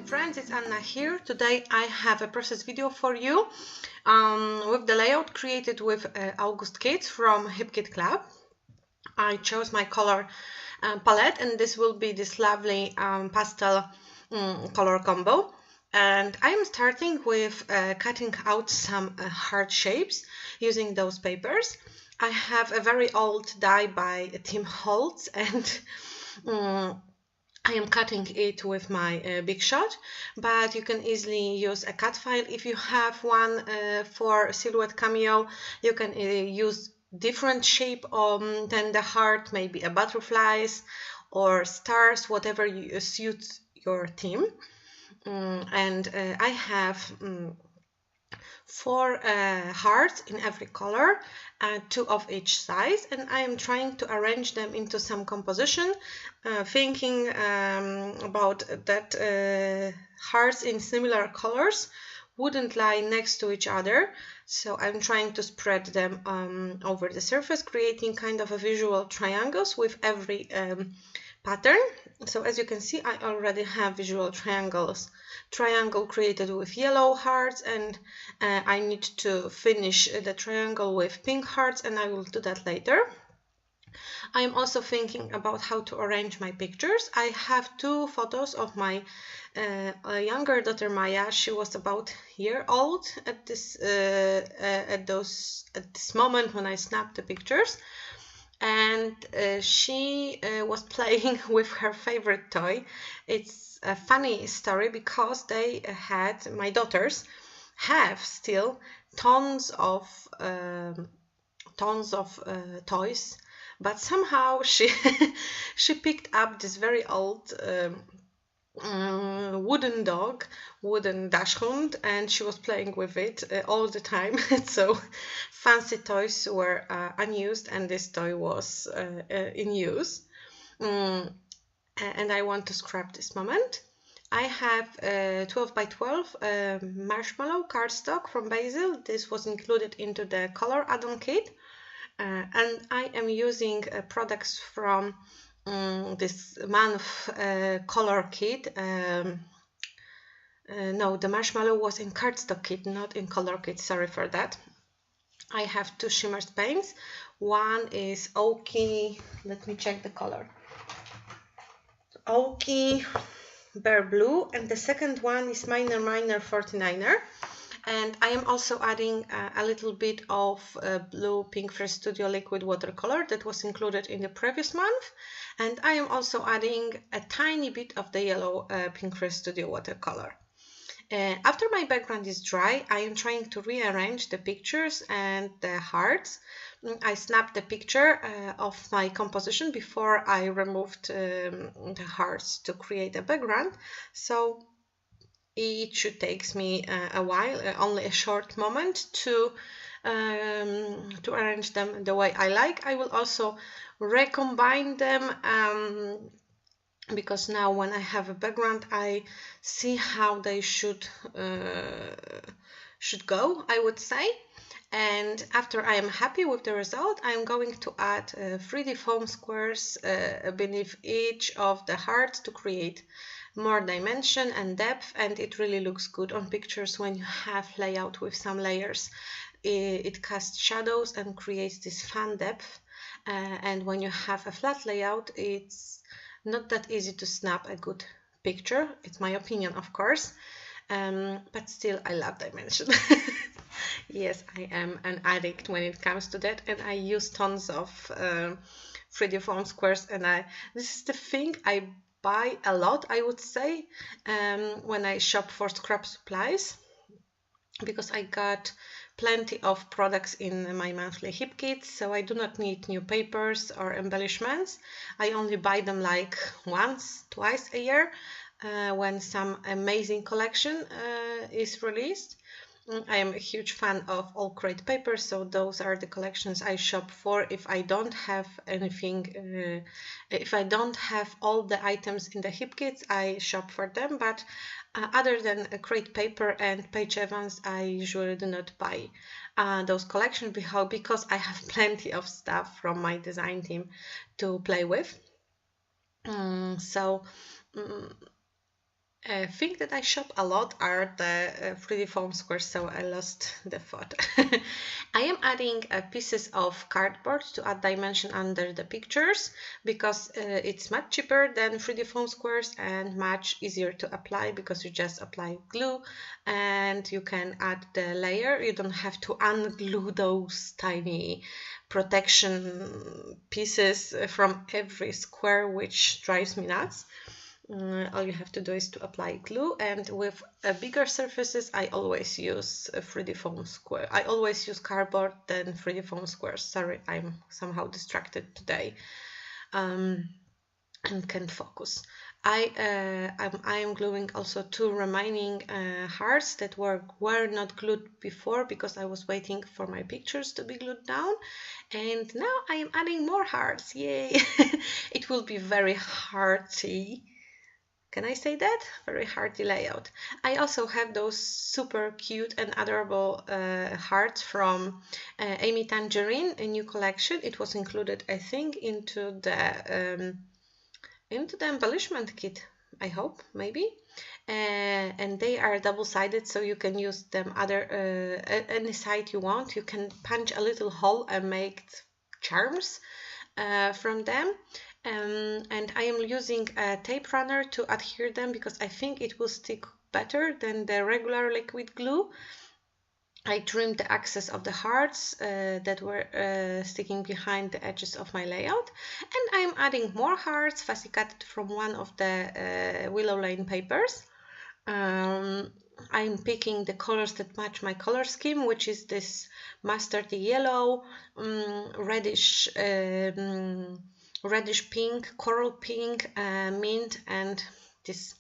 friends, it's Anna here. Today I have a process video for you with the layout created with August Kits from Hip Kit Club. I chose my color palette, and this will be this lovely pastel color combo. And I am starting with cutting out some heart shapes using those papers. I have a very old die by Tim Holtz, and I am cutting it with my Big Shot, but you can easily use a cut file. If you have one for Silhouette Cameo, you can use different shape than the heart, maybe a butterflies or stars, whatever suits your theme. I have 4 hearts in every color, 2 of each size, and I am trying to arrange them into some composition, thinking about that hearts in similar colors wouldn't lie next to each other, so I'm trying to spread them over the surface, creating kind of a visual triangles with every pattern. So as you can see, I already have visual triangle created with yellow hearts, and I need to finish the triangle with pink hearts, and I will do that later. I am also thinking about how to arrange my pictures. I have 2 photos of my younger daughter Maya. She was about a year old at this moment when I snapped the pictures, and she was playing with her favorite toy. It's a funny story because my daughters have still tons of toys, but somehow she she picked up this very old wooden dachshund, and she was playing with it all the time. So fancy toys were unused, and this toy was in use. And I want to scrap this moment. I have 12 by 12 marshmallow cardstock from Basil. This was included into the color add-on kit. And I am using products from this month color kit. No, the marshmallow was in cardstock kit, not in color kit. Sorry for that. I have 2 shimmer paints. One is Oaky. Let me check the color. Oaky Bear Blue, and the second one is Miner 49er. And I am also adding a little bit of blue Pink Fresh Studio liquid watercolor that was included in the previous month. And I am also adding a tiny bit of the yellow Pink Fresh Studio watercolor. After my background is dry, I am trying to rearrange the pictures and the hearts. I snapped the picture of my composition before I removed the hearts to create a background. So it should take me a while, only a short moment, to arrange them the way I like. I will also recombine them because now when I have a background, I see how they should go, I would say. And after I am happy with the result, I am going to add 3D foam squares beneath each of the hearts to create more dimension and depth, and it really looks good on pictures when you have layout with some layers. It casts shadows and creates this fun depth, and when you have a flat layout, it's not that easy to snap a good picture. It's my opinion, of course, but still I love dimension. Yes, I am an addict when it comes to that, and I use tons of 3D foam squares, and this is the thing I buy a lot, I would say, when I shop for scrap supplies, because I got plenty of products in my monthly hip kits, so I do not need new papers or embellishments. I only buy them like once, twice a year when some amazing collection is released. I am a huge fan of all crate papers, so those are the collections I shop for. If I don't have anything, if I don't have all the items in the hip kits, I shop for them. But other than a crate paper and Page Evans, I usually do not buy those collections because I have plenty of stuff from my design team to play with. thing that I shop a lot are the 3D foam squares, so I lost the thought. I am adding pieces of cardboard to add dimension under the pictures because it's much cheaper than 3D foam squares and much easier to apply because you just apply glue and you can add the layer. You don't have to unglue those tiny protection pieces from every square, which drives me nuts. All you have to do is to apply glue, and with bigger surfaces I always use a 3D foam square. I always use cardboard than 3D foam squares. Sorry, I'm somehow distracted today and can't focus. I am gluing also two remaining hearts that were not glued before because I was waiting for my pictures to be glued down, and now I am adding more hearts. Yay! It will be very hearty. Can I say that? Very hearty layout. I also have those super cute and adorable hearts from Amy Tangerine, a new collection. It was included, I think, into the embellishment kit. I hope, maybe. And they are double-sided, so you can use them any side you want. You can punch a little hole and make charms from them. And I am using a tape runner to adhere them because I think it will stick better than the regular liquid glue. I trimmed the excess of the hearts that were sticking behind the edges of my layout, and I'm adding more hearts fussy cut from one of the Willow Lane papers. I'm picking the colors that match my color scheme, which is this mustardy yellow, reddish pink, coral pink, mint, and this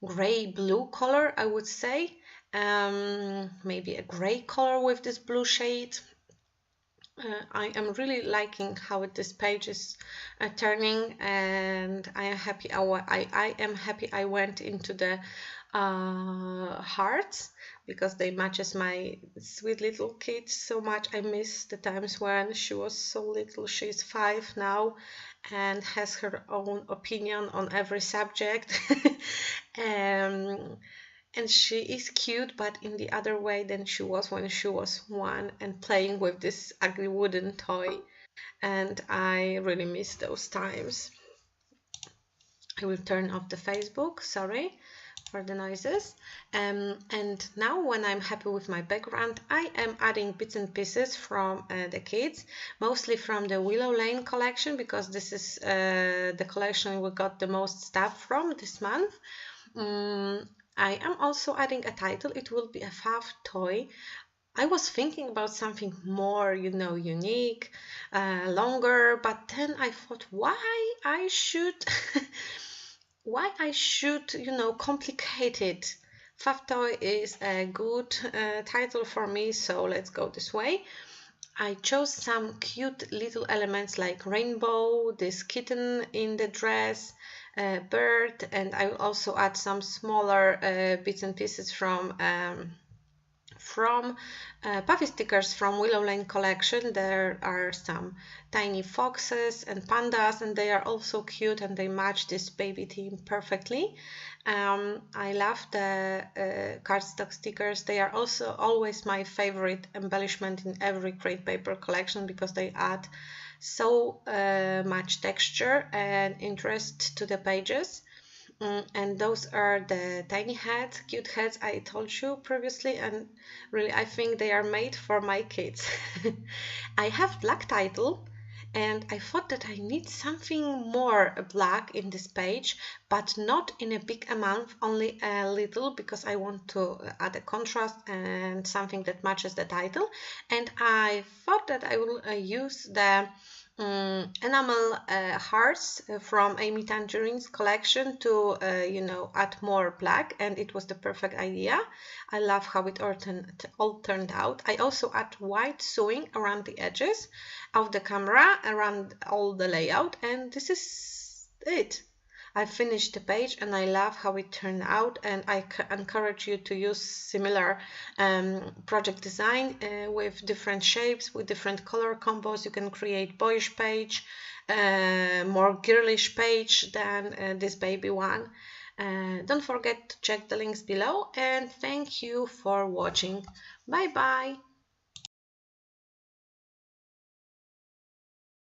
gray blue color, I would say. Maybe a gray color with this blue shade. I am really liking how this page is turning, and I am happy. I am happy I went into the hearts because they matches my sweet little kid so much. I miss the times when she was so little. She's 5 now and has her own opinion on every subject. And she is cute, but in the other way than she was when she was 1 and playing with this ugly wooden toy. And I really miss those times. I will turn off the Facebook, sorry for the noises. And now when I'm happy with my background, I am adding bits and pieces from the kids, mostly from the Willow Lane collection, because this is the collection we got the most stuff from this month. I am also adding a title. It will be a Fav toy. I was thinking about something more, unique, longer, but then I thought why I should complicate it. Fav toy is a good title for me, so let's go this way. I chose some cute little elements like rainbow, this kitten in the dress, bird, and I will also add some smaller bits and pieces from puffy stickers from Willow Lane collection. There are some tiny foxes and pandas, and they are also cute and they match this baby theme perfectly. I love the cardstock stickers. They are also always my favorite embellishment in every Crate Paper collection because they add so much texture and interest to the pages. And those are the tiny heads, cute heads I told you previously, and really I think they are made for my kids. I have black title, and I thought that I need something more black in this page, but not in a big amount, only a little, because I want to add a contrast and something that matches the title. And I thought that I will use the enamel hearts from Amy Tangerine's collection to add more black, and it was the perfect idea. I love how it all turned out. I also add white sewing around the edges of the camera, around all the layout, and this is it. I finished the page and I love how it turned out, and I encourage you to use similar project design with different shapes, with different color combos. You can create boyish page, more girlish page than this baby one. Don't forget to check the links below, and thank you for watching. Bye bye.